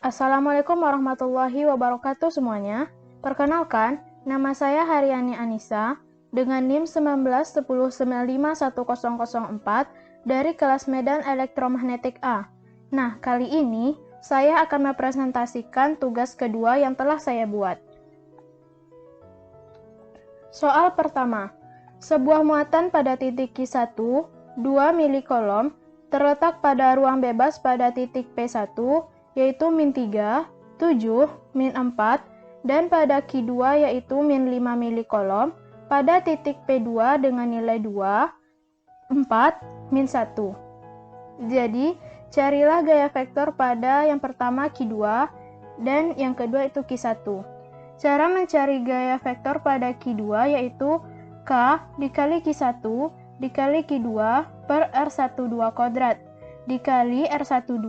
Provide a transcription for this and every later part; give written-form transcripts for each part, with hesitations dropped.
Assalamualaikum warahmatullahi wabarakatuh semuanya. Perkenalkan, nama saya Haryani Anissa dengan NIM 1910951004 dari kelas Medan Elektromagnetik A. Nah, kali ini saya akan mempresentasikan tugas kedua yang telah saya buat. Soal pertama, sebuah muatan pada titik Q1, 2 milikolom, terletak pada ruang bebas pada titik P1, yaitu min 3, 7, min 4, dan pada Q2 yaitu min 5 milikolom, pada titik P2 dengan nilai 2, 4, min 1. Jadi, carilah gaya vektor pada yang pertama Q2 dan yang kedua itu Q1. Cara mencari gaya vektor pada Q2 yaitu K dikali Q1 dikali Q2 per R12 kuadrat dikali R12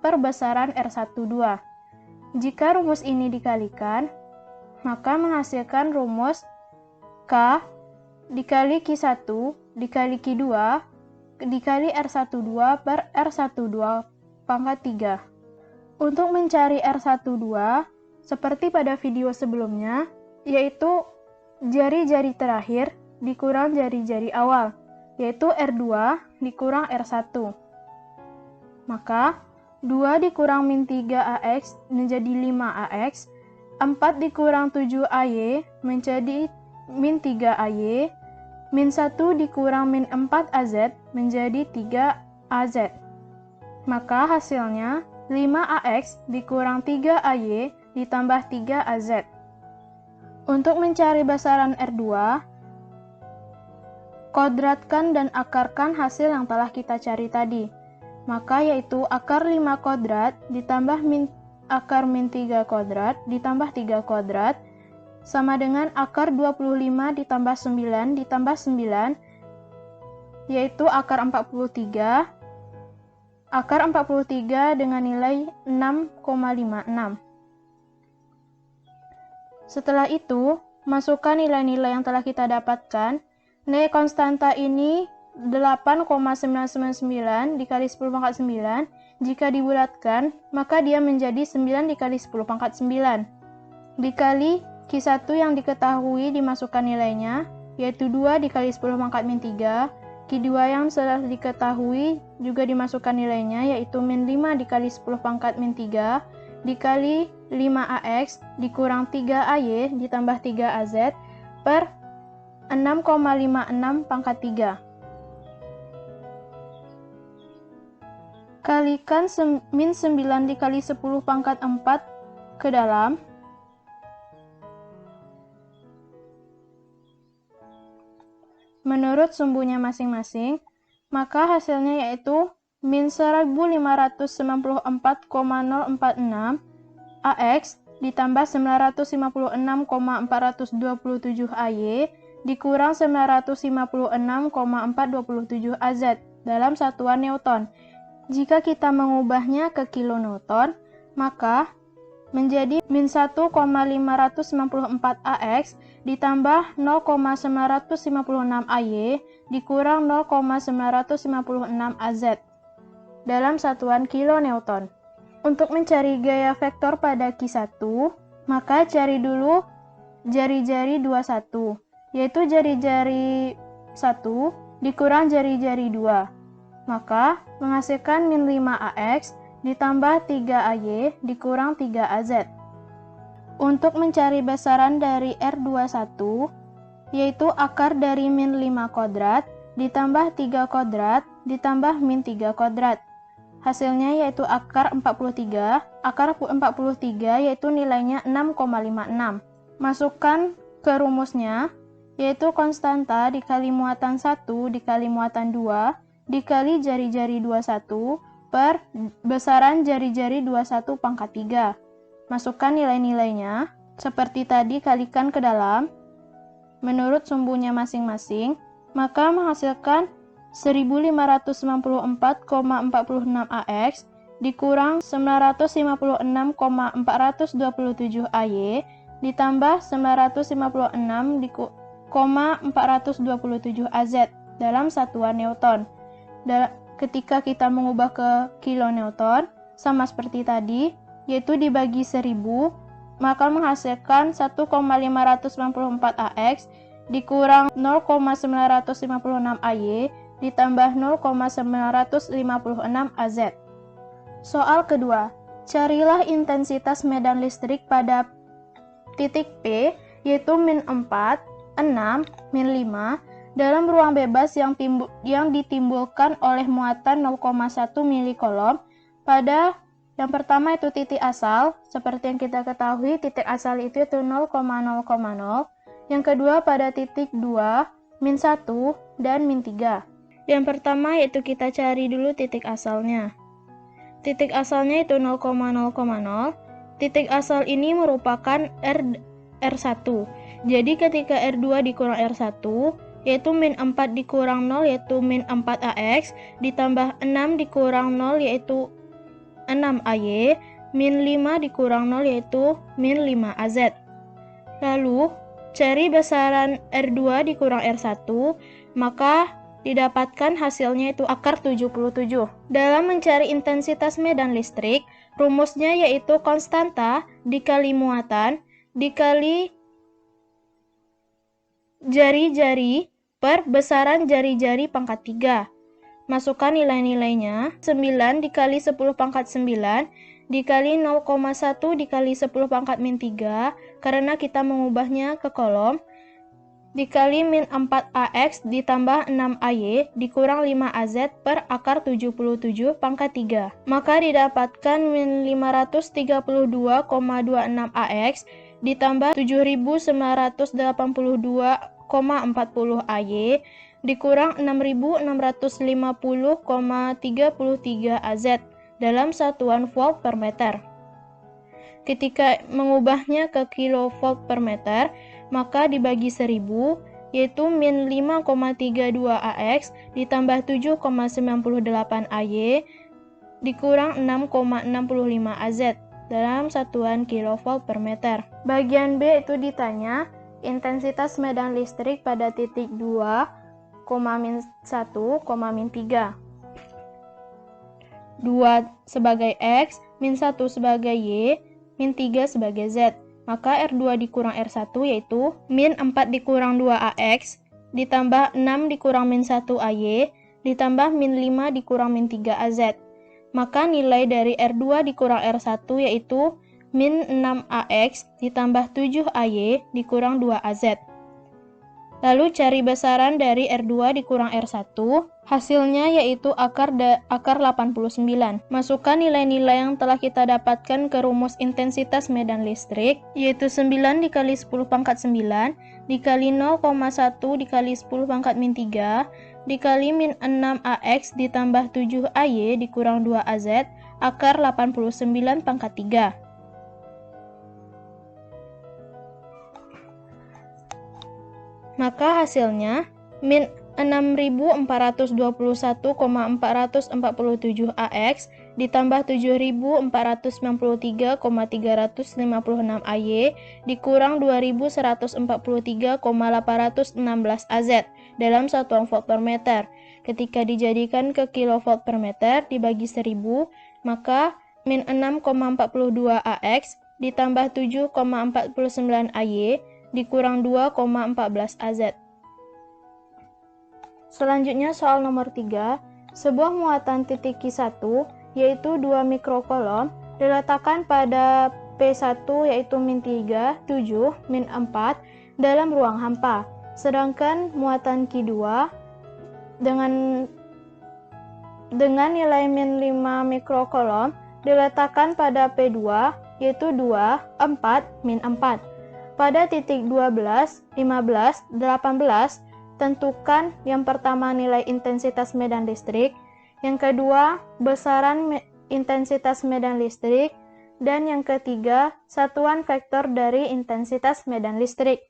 per besaran R12. Jika rumus ini dikalikan, maka menghasilkan rumus K dikali Q1 dikali Q2 dikali R12 per R12 pangkat 3. Untuk mencari R12, seperti pada video sebelumnya, yaitu jari-jari terakhir dikurang jari-jari awal, yaitu R2 dikurang R1. Maka, 2 dikurang min 3AX menjadi 5AX, 4 dikurang 7AY menjadi min 3AY, min 1 dikurang min 4AZ menjadi 3AZ. Maka hasilnya 5AX dikurang 3AY ditambah 3AZ. Untuk mencari besaran R2, kodratkan dan akarkan hasil yang telah kita cari tadi. Maka yaitu akar 5 kuadrat ditambah akar min 3 kuadrat ditambah 3 kuadrat sama dengan akar 25 ditambah 9 ditambah 9 yaitu akar 43. Akar 43 dengan nilai 6,56. Setelah itu, masukkan nilai-nilai yang telah kita dapatkan. Nilai konstanta ini 8,999 dikali 10 pangkat 9. Jika dibulatkan, maka dia menjadi 9 dikali 10 pangkat 9. Dikali Q1 yang diketahui dimasukkan nilainya, yaitu 2 dikali 10 pangkat min 3. Q2 yang sudah diketahui juga dimasukkan nilainya, yaitu min 5 dikali 10 pangkat min 3. Dikali 5AX dikurang 3AY ditambah 3AZ per 6,56 pangkat 3. Kalikan min 9 dikali 10 pangkat 4 ke dalam. Menurut sumbunya masing-masing, maka hasilnya yaitu min 1594,046 AX ditambah 956,427 AY dikurang 956,427 AZ dalam satuan Newton. Jika kita mengubahnya ke kilonewton, maka menjadi min 1,594 AX ditambah 0,956 AY dikurang 0,956 AZ dalam satuan kilonewton. Untuk mencari gaya vektor pada Q1, maka cari dulu jari-jari 21, yaitu jari-jari 1 dikurang jari-jari 2. Maka menghasilkan min 5AX ditambah 3AY dikurang 3AZ. Untuk mencari besaran dari R21, yaitu akar dari min 5 kuadrat ditambah 3 kuadrat ditambah min 3 kuadrat. Hasilnya yaitu akar 43. Akar 43 yaitu nilainya 6,56. Masukkan ke rumusnya, yaitu konstanta dikali muatan 1 dikali muatan 2 dikali jari-jari 21 per besaran jari-jari 21 pangkat 3. Masukkan nilai-nilainya, seperti tadi kalikan ke dalam. Menurut sumbunya masing-masing, maka menghasilkan 1594,46 AX dikurang 956,427 AY ditambah 956,427 AZ dalam satuan Newton. Ketika kita mengubah ke kilonewton, sama seperti tadi, yaitu dibagi 1000, maka menghasilkan 1,594 AX dikurang 0,956 AY ditambah 0,956 AZ. Soal kedua, carilah intensitas medan listrik pada titik P, yaitu min 4, 6, min 5, dalam ruang bebas yang ditimbulkan oleh muatan 0,1 milikolom pada yang pertama itu titik asal, seperti yang kita ketahui titik asal itu 0,0,0. Yang kedua pada titik 2, min 1, dan min 3. Yang pertama yaitu kita cari dulu titik asalnya. Titik asalnya itu 0,0,0. Titik asal ini merupakan R1. Jadi ketika R2 dikurang R1, yaitu min 4 dikurang 0 yaitu min 4 AX, ditambah 6 dikurang 0 yaitu 6 AY, min 5 dikurang 0 yaitu min 5 AZ. Lalu, cari besaran R2 dikurang R1, maka didapatkan hasilnya itu akar 77. Dalam mencari intensitas medan listrik, rumusnya yaitu konstanta dikali muatan dikali jari-jari per besaran jari-jari pangkat 3. Masukkan nilai-nilainya, 9 dikali 10 pangkat 9 dikali 0,1 dikali 10 pangkat min 3, karena kita mengubahnya ke kolom, dikali min 4 AX ditambah 6 AY dikurang 5 AZ per akar 77 pangkat 3. Maka didapatkan min 532,26 AX ditambah 7982,40 AY dikurang 6650,33 AZ dalam satuan volt per meter. Ketika mengubahnya ke kilovolt per meter, maka dibagi 1000, yaitu min 5,32 AX ditambah 7,98 AY dikurang 6,65 AZ dalam satuan kilovolt per meter. Bagian B itu ditanya intensitas medan listrik pada titik 2, min 1, min 3. 2 sebagai X, min 1 sebagai Y, min 3 sebagai Z. Maka R2 dikurang R1 yaitu min 4 dikurang 2 AX, ditambah 6 dikurang min 1 AY, ditambah min 5 dikurang min 3 AZ. Maka nilai dari R2 dikurang R1 yaitu min 6 AX, ditambah 7 AY, dikurang 2 AZ. Lalu cari besaran dari R2 dikurang R1, hasilnya yaitu akar 89. Masukkan nilai-nilai yang telah kita dapatkan ke rumus intensitas medan listrik, yaitu 9 dikali 10 pangkat 9, dikali 0,1 dikali 10 pangkat min 3, dikali min 6 AX ditambah 7 AY dikurang 2 AZ, akar 89 pangkat 3. Maka hasilnya min 6421,447 AX ditambah 7493,356 AY dikurang 2143,816 AZ dalam satuan volt per meter. Ketika dijadikan ke kilovolt per meter dibagi 1000, maka min 6,42 AX ditambah 7,49 AY dikurang 2,14 AZ. Selanjutnya soal nomor 3, sebuah muatan titik Q1 yaitu 2 mikrokolom diletakkan pada P1 yaitu min 3, 7, min 4 dalam ruang hampa. Sedangkan muatan Q2 dengan nilai min 5 mikrokolom diletakkan pada P2 yaitu 2, 4, min 4. Pada titik 12, 15, 18, tentukan yang pertama nilai intensitas medan listrik, yang kedua besaran intensitas medan listrik, dan yang ketiga satuan vektor dari intensitas medan listrik.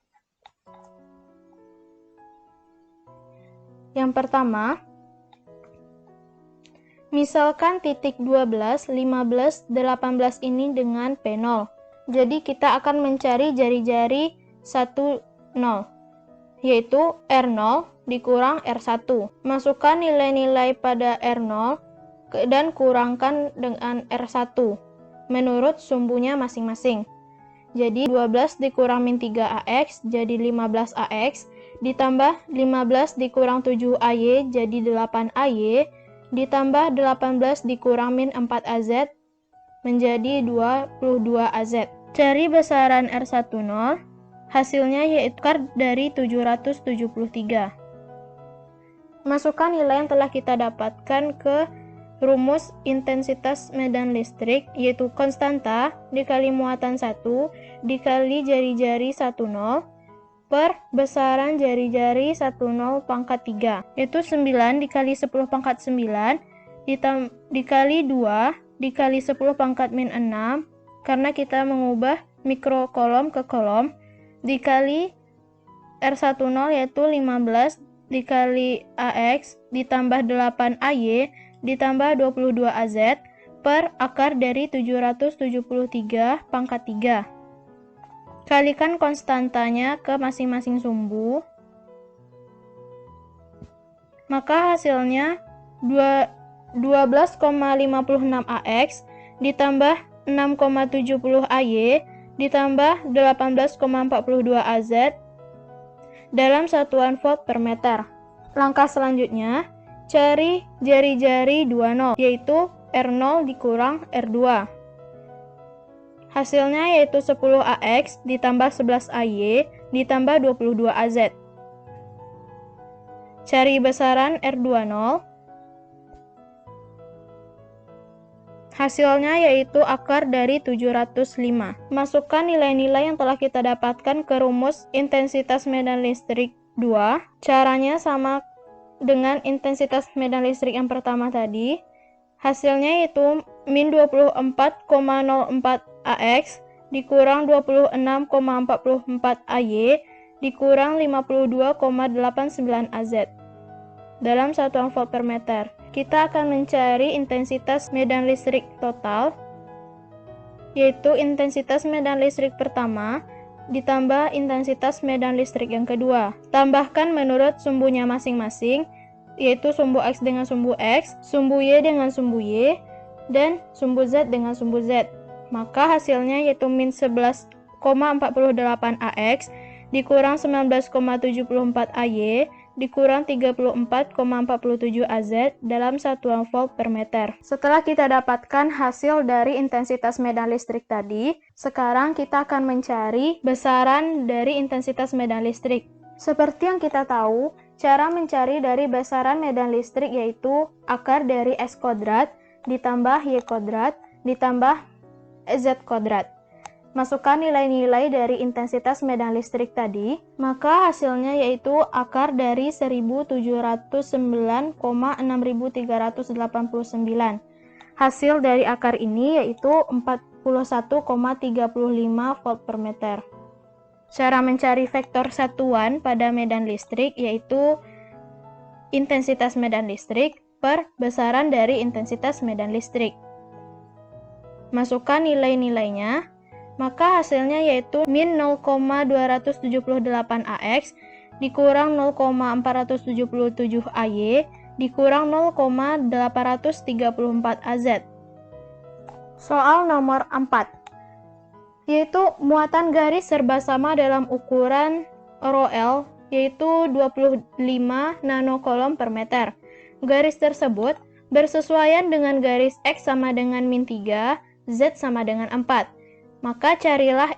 Yang pertama, misalkan titik 12, 15, 18 ini dengan P0. Jadi kita akan mencari jari-jari 10, yaitu R0 dikurang R1. Masukkan nilai-nilai pada R0 dan kurangkan dengan R1. menurut sumbunya masing-masing. Jadi 12 dikurang min 3AX jadi 15AX, ditambah 15 dikurang 7AY jadi 8AY, ditambah 18 dikurang min 4AZ menjadi 22AZ. Cari besaran R10, hasilnya yaitu akar dari 773. Masukkan nilai yang telah kita dapatkan ke rumus intensitas medan listrik, yaitu konstanta dikali muatan 1 dikali jari-jari 10 per besaran jari-jari 10 pangkat 3, yaitu 9 dikali 10 pangkat 9 dikali 2 dikali 10 pangkat min 6, karena kita mengubah mikrokolom ke kolom, dikali R10 yaitu 15 dikali AX ditambah 8AY ditambah 22AZ per akar dari 773 pangkat 3. Kalikan konstantanya ke masing-masing sumbu. Maka hasilnya 12,56 AX ditambah 6,70 AY ditambah 18,42 AZ dalam satuan volt per meter. Langkah selanjutnya, cari jari-jari 20, yaitu R0 dikurang R2. Hasilnya yaitu 10 AX ditambah 11 AY ditambah 22 AZ. Cari besaran R20. Hasilnya yaitu akar dari 705. Masukkan nilai-nilai yang telah kita dapatkan ke rumus intensitas medan listrik 2. Caranya sama dengan intensitas medan listrik yang pertama tadi. Hasilnya yaitu min 24,04 AX dikurang 26,44 AY dikurang 52,89 AZ dalam satuan volt per meter. Kita akan mencari intensitas medan listrik total, yaitu intensitas medan listrik pertama ditambah intensitas medan listrik yang kedua. Tambahkan menurut sumbunya masing-masing, yaitu sumbu X dengan sumbu X, sumbu Y dengan sumbu Y, dan sumbu Z dengan sumbu Z. Maka hasilnya yaitu min 11,48 AX dikurang 19,74 AY dikurang 34,47 AZ dalam satuan volt per meter. Setelah kita dapatkan hasil dari intensitas medan listrik tadi, sekarang kita akan mencari besaran dari intensitas medan listrik. Seperti yang kita tahu, cara mencari dari besaran medan listrik yaitu akar dari S kuadrat ditambah Y kuadrat ditambah Z kuadrat. Masukkan nilai-nilai dari intensitas medan listrik tadi, maka hasilnya yaitu akar dari 1079,6389. Hasil dari akar ini yaitu 41,35 volt per meter. Cara mencari vektor satuan pada medan listrik yaitu intensitas medan listrik per besaran dari intensitas medan listrik. Masukkan nilai-nilainya, maka hasilnya yaitu min 0,278 AX dikurang 0,477 AY dikurang 0,834 AZ. Soal nomor 4, yaitu muatan garis serba sama dalam ukuran ρl yaitu 25 nanokolom per meter. Garis tersebut bersesuaian dengan garis X sama dengan min 3, Z sama dengan 4. Maka carilah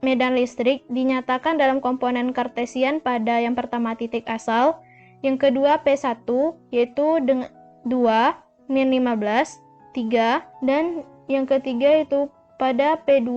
medan listrik dinyatakan dalam komponen kartesian pada yang pertama titik asal, yang kedua P1 yaitu dengan 2, min 15, 3, dan yang ketiga itu pada P2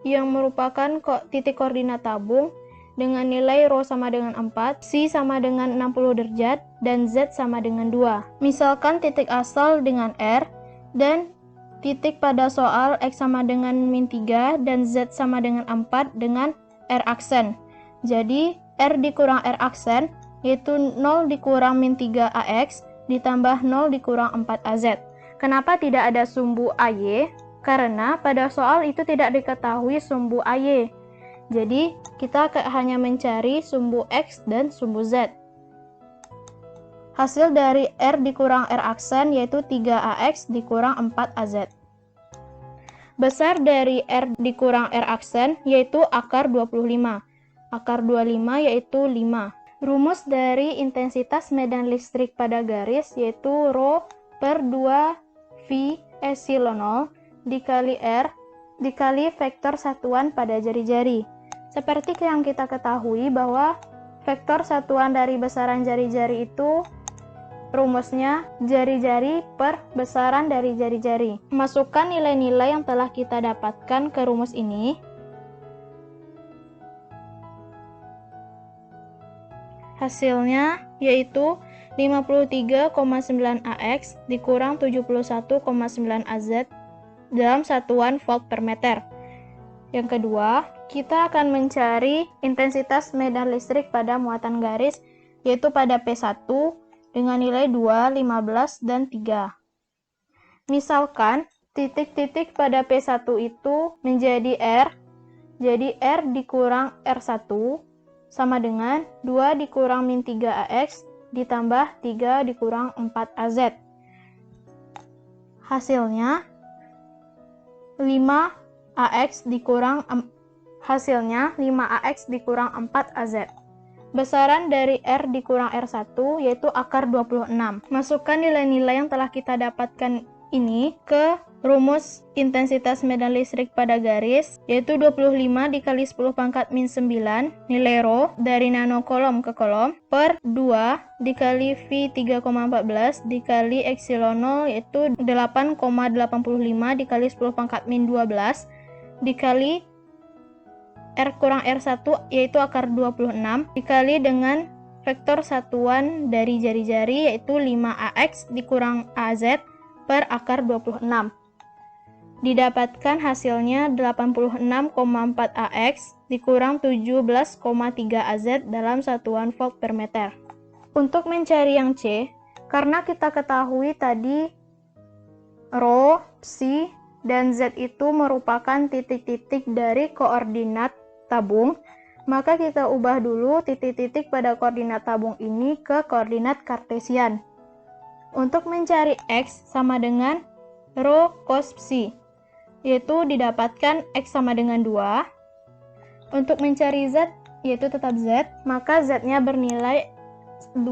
yang merupakan titik koordinat tabung dengan nilai ρ sama dengan 4, C sama dengan 60 derajat, dan Z sama dengan 2. Misalkan titik asal dengan R, dan titik pada soal X sama dengan min 3 dan Z sama dengan 4 dengan R aksen. Jadi R dikurang R aksen yaitu 0 dikurang min 3 AX ditambah 0 dikurang 4 AZ. Kenapa tidak ada sumbu AY? Karena pada soal itu tidak diketahui sumbu AY. Jadi kita hanya mencari sumbu X dan sumbu Z. Hasil dari R dikurang R aksen yaitu 3AX dikurang 4AZ. Besar dari R dikurang R aksen yaitu akar 25. Akar 25 yaitu 5. Rumus dari intensitas medan listrik pada garis yaitu Rho per 2 V epsilon 0 dikali R dikali vektor satuan pada jari-jari. Seperti yang kita ketahui bahwa vektor satuan dari besaran jari-jari itu rumusnya jari-jari per besaran dari jari-jari. Masukkan nilai-nilai yang telah kita dapatkan ke rumus ini. Hasilnya yaitu 53,9 AX dikurang 71,9 AZ dalam satuan volt per meter. Yang kedua, kita akan mencari intensitas medan listrik pada muatan garis yaitu pada P1 dengan nilai 2, 15, dan 3. Misalkan titik-titik pada P1 itu menjadi R, jadi R dikurang R1 sama dengan 2 dikurang min 3 AX ditambah 3 dikurang 4 AZ. Hasilnya 5 AX dikurang 5 AX dikurang 4 AZ. Besaran dari R dikurang R1 yaitu akar 26. Masukkan nilai-nilai yang telah kita dapatkan ini ke rumus intensitas medan listrik pada garis yaitu 25 dikali 10 pangkat min 9 nilai Rho dari nanokolom ke kolom per 2 dikali V 3,14 dikali epsilon 0 yaitu 8,85 dikali 10 pangkat min 12 dikali R kurang R1 yaitu akar 26 dikali dengan vektor satuan dari jari-jari yaitu 5AX dikurang AZ per akar 26. Didapatkan hasilnya 86,4 AX dikurang 17,3 AZ dalam satuan volt per meter. Untuk mencari yang C, karena kita ketahui tadi Rho, Psi, dan Z itu merupakan titik-titik dari koordinat tabung, maka kita ubah dulu titik-titik pada koordinat tabung ini ke koordinat kartesian. Untuk mencari X sama dengan Rho cos Psi, yaitu didapatkan X sama dengan 2. Untuk mencari Z, yaitu tetap Z, maka Z-nya bernilai 2.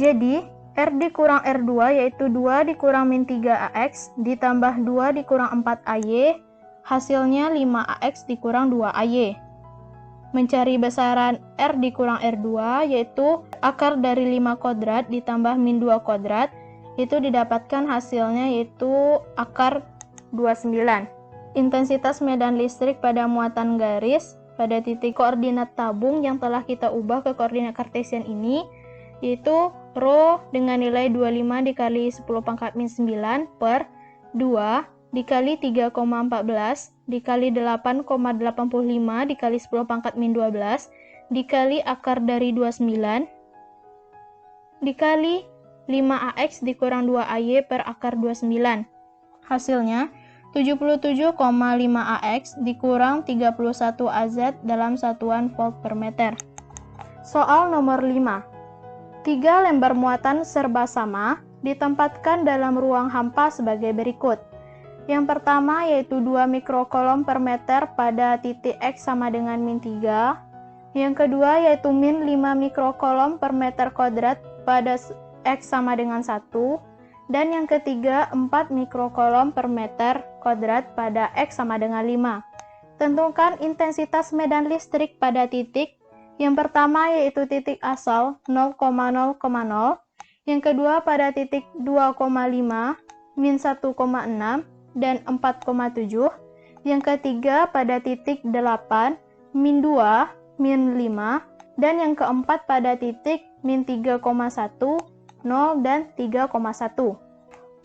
Jadi, R dikurang R2 yaitu 2 dikurang min 3 AX ditambah 2 dikurang 4 AY, hasilnya 5 AX dikurang 2 AY. Mencari besaran R dikurang R2 yaitu akar dari 5 kuadrat ditambah min 2 kuadrat, itu didapatkan hasilnya yaitu akar 29. Intensitas medan listrik pada muatan garis pada titik koordinat tabung yang telah kita ubah ke koordinat kartesian ini yaitu Rho dengan nilai 25 dikali 10 pangkat min 9 per 2 dikali 3,14 dikali 8,85 dikali 10 pangkat min 12 dikali akar dari 29 dikali 5AX dikurang 2AY per akar 29. Hasilnya 77,5 AX dikurang 31 AZ dalam satuan volt per meter. Soal nomor 5. 3 lembar muatan serba sama ditempatkan dalam ruang hampa sebagai berikut. Yang pertama yaitu 2 mikrokolom per meter pada titik X sama dengan min 3. Yang kedua yaitu min 5 mikrokolom per meter kuadrat pada X sama dengan 1. Dan yang ketiga 4 mikrokolom per meter kuadrat pada X sama dengan 5. Tentukan intensitas medan listrik pada titik. Yang pertama yaitu titik asal 0,0,0, yang kedua pada titik 2,5, min 1,6, dan 4,7, yang ketiga pada titik 8, min 2, min 5, dan yang keempat pada titik min 3,1, 0, dan 3,1.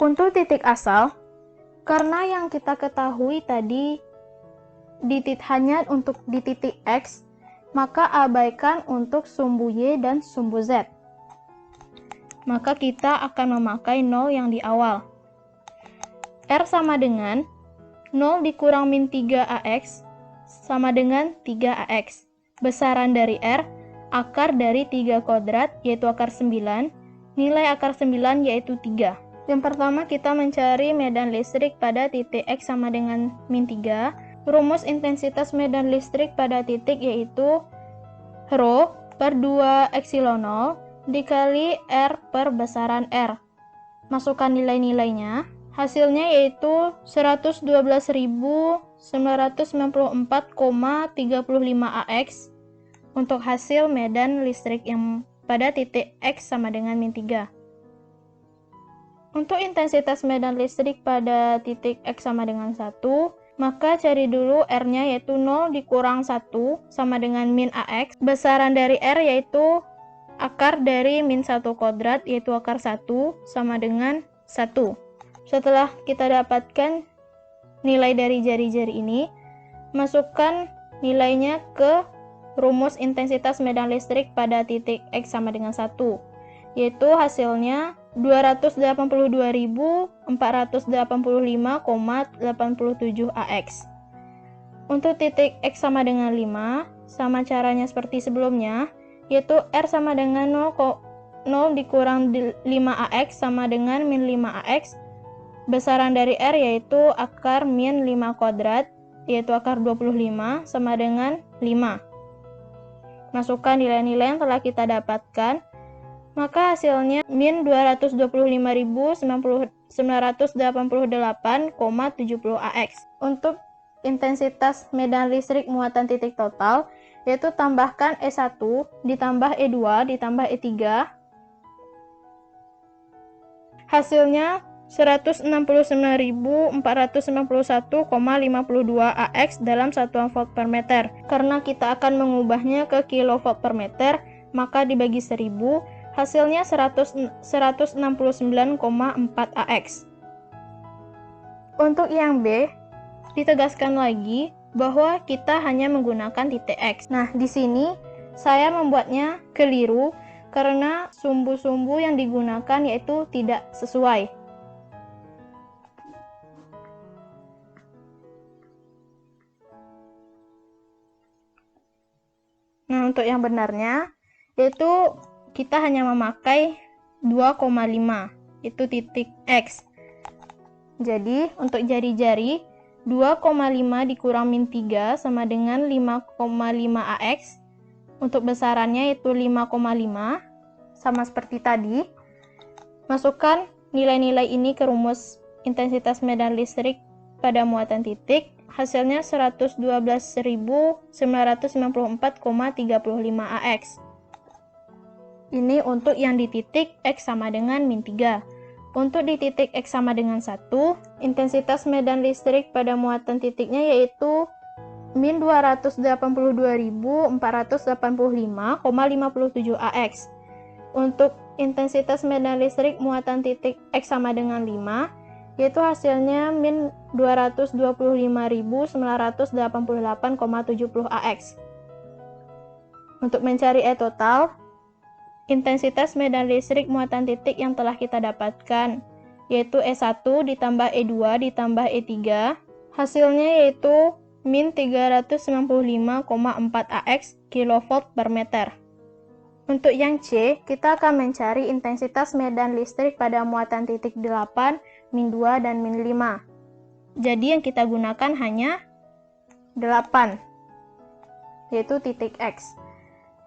Untuk titik asal, karena yang kita ketahui tadi hanya untuk di titik X, maka abaikan untuk sumbu Y dan sumbu Z. Maka kita akan memakai 0 yang di awal. R sama dengan 0 dikurang min 3AX sama dengan 3AX. Besaran dari R, akar dari 3 kuadrat yaitu akar 9, nilai akar 9 yaitu 3. Yang pertama kita mencari medan listrik pada titik X sama dengan min 3. Rumus intensitas medan listrik pada titik yaitu Rho per 2 epsilon 0 dikali R per besaran R. Masukkan nilai-nilainya. Hasilnya yaitu 112.994,35 AX untuk hasil medan listrik yang pada titik X sama dengan min 3. Untuk intensitas medan listrik pada titik X sama dengan 1, maka cari dulu R-nya yaitu 0 dikurang 1 sama dengan min AX. Besaran dari R yaitu akar dari min 1 kuadrat yaitu akar 1 sama dengan 1. Setelah kita dapatkan nilai dari jari-jari ini, masukkan nilainya ke rumus intensitas medan listrik pada titik X sama dengan 1, yaitu hasilnya 282.485,87 AX. Untuk titik X sama dengan 5, sama caranya seperti sebelumnya, yaitu R sama dengan 0 dikurang 5 AX sama dengan min 5 AX. Besaran dari R yaitu akar min 5 kuadrat, yaitu akar 25 sama dengan 5. Masukkan nilai-nilai yang telah kita dapatkan, maka hasilnya min 225.988,70 AX. Untuk intensitas medan listrik muatan titik total, yaitu tambahkan E1 ditambah E2 ditambah E3. Hasilnya 169.491,52 AX dalam satuan volt per meter. Karena kita akan mengubahnya ke kilovolt per meter, maka dibagi 1000, hasilnya 169,4 AX. Untuk yang B, ditegaskan lagi bahwa kita hanya menggunakan titik X. Nah, di sini saya membuatnya keliru karena sumbu-sumbu yang digunakan yaitu tidak sesuai. Nah, untuk yang benarnya yaitu kita hanya memakai 2,5, itu titik X. Jadi, untuk jari-jari 2,5 dikurang min 3 sama dengan 5,5 AX. Untuk besarannya yaitu 5,5, sama seperti tadi. Masukkan nilai-nilai ini ke rumus intensitas medan listrik pada muatan titik. Hasilnya 112.994,35 AX. Ini untuk yang di titik X sama dengan min 3. Untuk di titik X sama dengan 1, intensitas medan listrik pada muatan titiknya yaitu min 282.485,57 AX. Untuk intensitas medan listrik muatan titik X sama dengan 5, yaitu hasilnya min 225.988,70 AX. Untuk mencari E total, intensitas medan listrik muatan titik yang telah kita dapatkan, yaitu E1 ditambah E2 ditambah E3, hasilnya yaitu min 395,4 AX kilovolt per meter. Untuk yang C, kita akan mencari intensitas medan listrik pada muatan titik 8, min 2, dan min 5. Jadi yang kita gunakan hanya 8, yaitu titik X.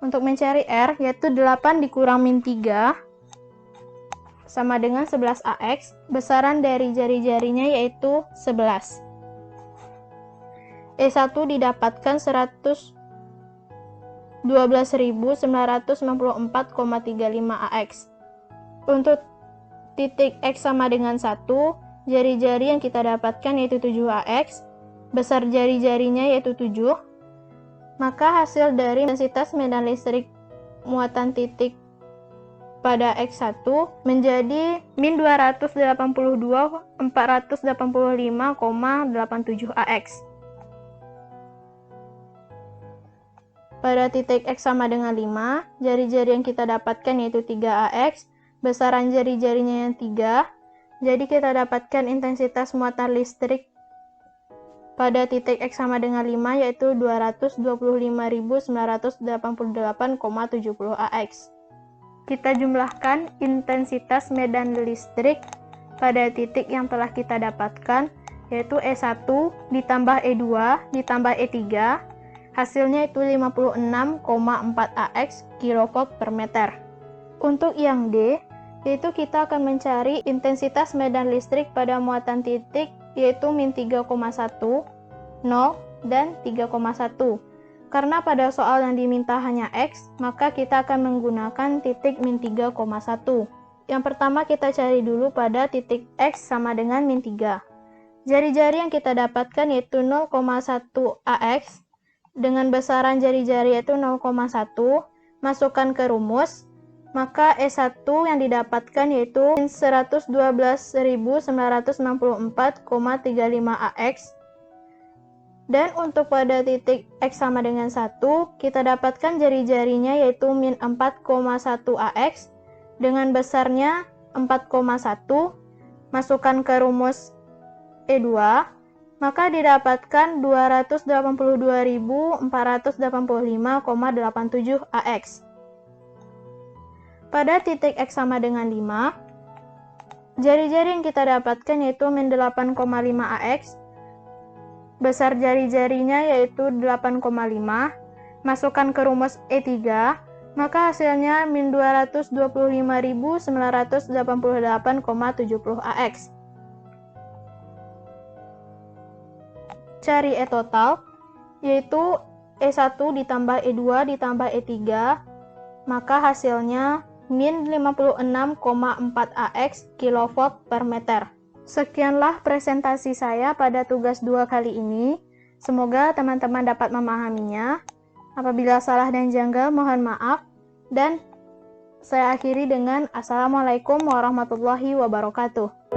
Untuk mencari R, yaitu 8 dikurang min 3, sama dengan 11 AX. Besaran dari jari-jarinya yaitu 11. E1 didapatkan 112.994,35 AX. Untuk titik X sama dengan 1, jari-jari yang kita dapatkan yaitu 7 AX. Besar jari-jarinya yaitu 7. Maka hasil dari intensitas medan listrik muatan titik pada X1 menjadi min 282.485,87 AX. Pada titik X sama dengan 5, jari-jari yang kita dapatkan yaitu 3 AX, besaran jari-jarinya yang 3, jadi kita dapatkan intensitas muatan listrik pada titik X sama dengan 5 yaitu 225.988,70 AX. Kita jumlahkan intensitas medan listrik pada titik yang telah kita dapatkan, yaitu E1 ditambah E2 ditambah E3, hasilnya itu 56,4 AX kilovolt per meter. Untuk yang D, yaitu kita akan mencari intensitas medan listrik pada muatan titik, yaitu min 3,1, 0, dan 3,1. Karena pada soal yang diminta hanya X, maka kita akan menggunakan titik min 3,1. Yang pertama kita cari dulu pada titik X sama dengan min 3. Jari-jari yang kita dapatkan yaitu 0,1 AX, dengan besaran jari-jari yaitu 0,1, masukkan ke rumus, maka E1 yang didapatkan yaitu 112.964,35 AX. Dan untuk pada titik X sama dengan 1, kita dapatkan jari-jarinya yaitu min 4,1 AX, dengan besarnya 4,1, masukkan ke rumus E2, maka didapatkan 282.485,87 AX. Pada titik X sama dengan 5, jari-jari yang kita dapatkan yaitu min 8,5 AX, besar jari-jarinya yaitu 8,5, masukkan ke rumus E3, maka hasilnya min 225.988,70 AX. Cari E total, yaitu E1 ditambah E2 ditambah E3, maka hasilnya min 56,4 AX kilovolt per meter. Sekianlah presentasi saya pada tugas 2 kali ini. Semoga teman-teman dapat memahaminya. Apabila salah dan janggal, mohon maaf. Dan saya akhiri dengan Assalamualaikum warahmatullahi wabarakatuh.